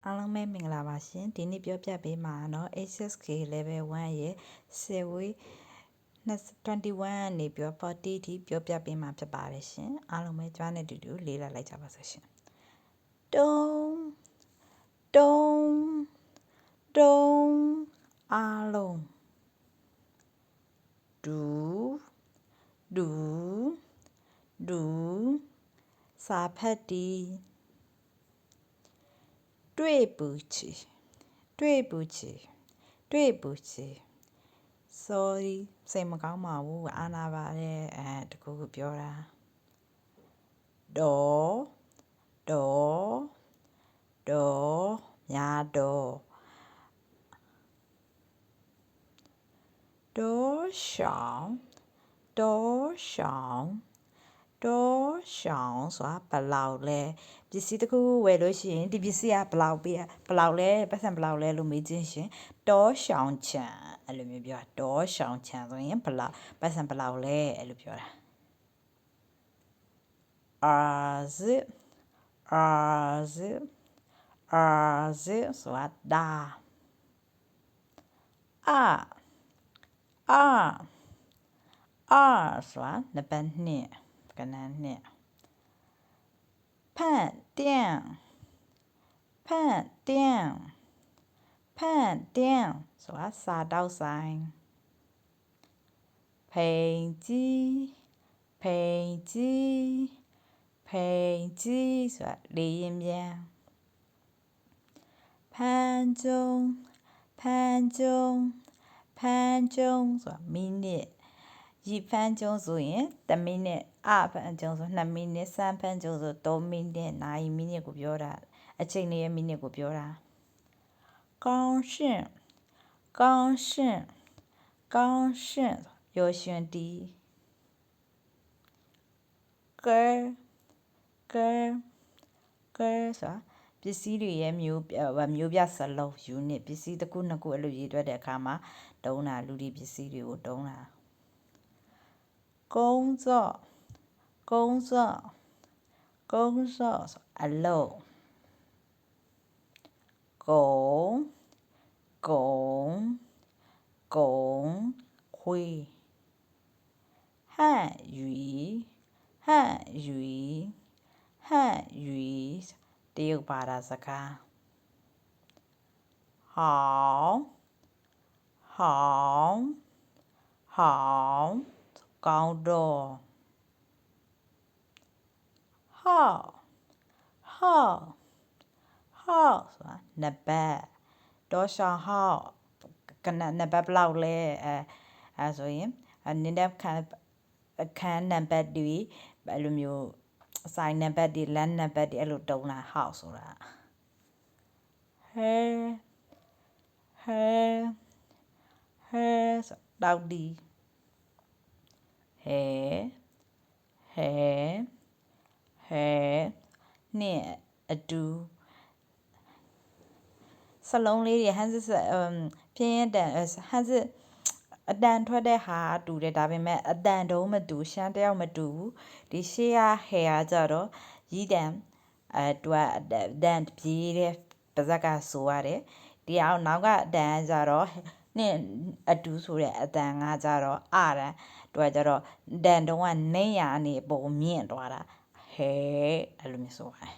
အားလုံးပဲမင်္ဂလာပါရှင်ဒီနေ့ပြောပြပေးမှာတော့ HSK level 1ရဲ့ Series 21နေပြီး40ထိပြောပြပေးမှာဖြစ်ပါတယ်ရှင်အားလုံးပဲကြွားနေတူတူလေးလာလိုက်ကြပါစို့ရှင်တုံးတုံးတုံးအားလုံးဒူဒူဒူစာဖတ်တီတွေ့ပူချီတွေ့ပူချီတွေ့ပူချီ sorry စိတ်မကောင်းပါဘူးအာနာပါတယ်တကူပြောတာဒေါ်ဒေါ်ဒေါ်များဒေါ်ဒေါ်ရှောင်းဒေါ်ရှောင်းဒေါ်ရှောင်းဆိုတာဘလောက်လဲပစ္စည်းတစ်ခုဝယ်လို့ရှိရင်ဒီပစ္စည်းကဘလောက်ပေးဘလောက်လဲပတ်စံဘလောက်လဲလို့မေးခြင်းရှင်ဒေါ်ရှောင်းချံအဲ့လိုမျိုးပြောဒေါ်ရှောင်းချံဆိုရင်ဘလောက်ပတ်စံဘလောက်လဲအဲ့လိုပြောတာအာဇဆိုတာဆိုတာနံပါတ်2ကဏ္ဍ2ဖန့်တင်းဆိုတာစာတောက်ဆိုင်ဖိန်ကြီးဆိုတာလေရင်ပြန်ဖန်ကျုံဆိုတာမိနစ်ရီဖန်ကျုံဆိုရင်1မိနစ်ဖန်ကျုံဆို2မိနစ်စမ်းဖန်ကျုံဆို3မိနစ်နာရီမိနစ်ကိုပြောတာအချိန်လေးရဲ့မိနစ်ကိုပြောတာကောင်းရှင်းပျော်ရွှင်တီကဲဆိုတာပစ္စည်းတွေရဲ့မျိုးပြစလုံး unit ပစ္စည်းတစ်ခုနှစ်ခုအဲ့လိုရေးတွက်တဲ့အခါမှာတုံးတာလူဒီပစ္စည်းတွေကိုတုံးတာကုန်းစော့အလုံးကုန်းခွေဟန့်ရွီတရုတ်ဘာသာစကားဟောင်းကောင်းတော့ဟော့ဆိုတာနံပါတ်ဒေါ်ရှောင်းဟော့ကနံပါတ်ဘလောက်လဲအဲဆိုရင်နင်းတဲ့အခန်းနံပါတ်တွေအဲ့လိုမျိုးဆိုင်နံပါတ်တွေလမ်းနံပါတ်တွေအဲ့လိုတုံးတာဟောက်ဆိုတာဟဲဆိုတောက်ဒီဟဲနှင့်အတူစလုံးလေးတွေဟန်းစစ်ပြင်းတန်ဟန်းစစ်အတန်ထွက်တဲ့ဟာတူတယ်ဒါပေမဲ့အတန်တုံးမတူရှမ်းတယောက်မတူဘူးဒီရှေ့ကဟဲကြတော့ရီးတန်သူကတန်ပြေးတဲ့ပါဇက်ကဆိုရတယ်ဒီအောင်နောက်ကတန်ကြတော့နှင့်အတူဆိုတဲ့အတန်ကကြတော့တန်သူကကြတော့တန်တုံးကနှိမ့်ရအနေပုံမြင့်သွားတာဟဲအဲ့လိုမျိုးဆိုပါတယ်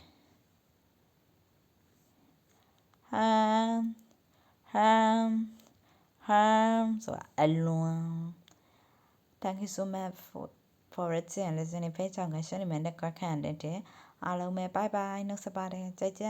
ဟမ်ဆိုတာအလွန် Thank you so much for watching and listening ဖိတ်ကြောင့်ကရှင်းနေမယ်နဲ့ကွက်ခန့်တဲ့အားလုံးပဲ bye bye နှုတ်ဆက်ပါတယ်ကြိုက်ကြ